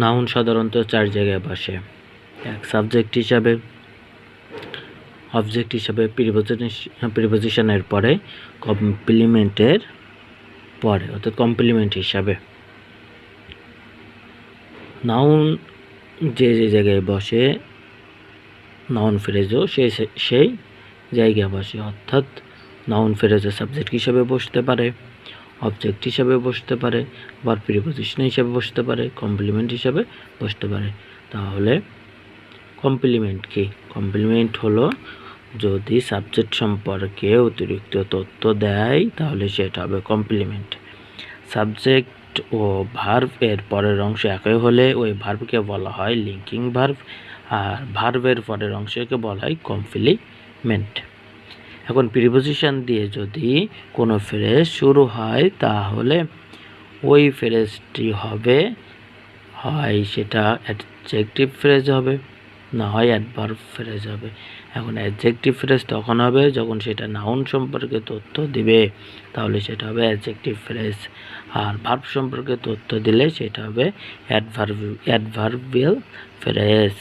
Noun সাধারণত 4 জায়গায় বসে। এক সাবজেক্ট হিসাবে, অবজেক্ট হিসাবে, প্রিপোজিশনের পরে, কমপ্লিমেন্টের পরে, অর্থাৎ কমপ্লিমেন্ট হিসাবে। নাউন যে জায়গায় বসে, নাউন ফ্রেজও সেই জায়গায় বসে, অর্থাৎ নাউন ফ্রেজও সাবজেক্ট হিসাবে বসতে পারে, অবজেক্ট হিসাবে বসতে পারে, বা প্রিপোজিশন হিসাবে বসতে পারে, কমপ্লিমেন্ট হিসাবে বসতে পারে। তাহলে কমপ্লিমেন্ট কি? কমপ্লিমেন্ট হলো যদি সাবজেক্ট সম্পর্কে অতিরিক্ত তথ্য দেয় তাহলে সেটা হবে কমপ্লিমেন্ট। সাবজেক্ট ও ভার্ব এর পরের অংশ একই হলে ওই ভার্বকে বলা হয় লিঙ্কিং ভার্ব, আর ভার্বের পরের অংশকে বলা হয় কমপ্লিমেন্ট। এখন প্রিপোজিশন দিয়ে যদি কোনো ফ্রেজ শুরু হয় তাহলে ওই ফ্রেজটি হয় সেটা অ্যাডজেক্টিভ ফ্রেজ হবে, না হয় অ্যাডভার্ব ফ্রেজ হবে। এখন অ্যাডজেক্টিভ ফ্রেজ তখন হবে যখন সেটা নাউন সম্পর্কে তথ্য দিবে, তাহলে সেটা হবে অ্যাডজেক্টিভ ফ্রেজ। আর ভার্ব সম্পর্কে তথ্য দিলে সেটা হবে অ্যাডভার্বিয়াল ফ্রেজ।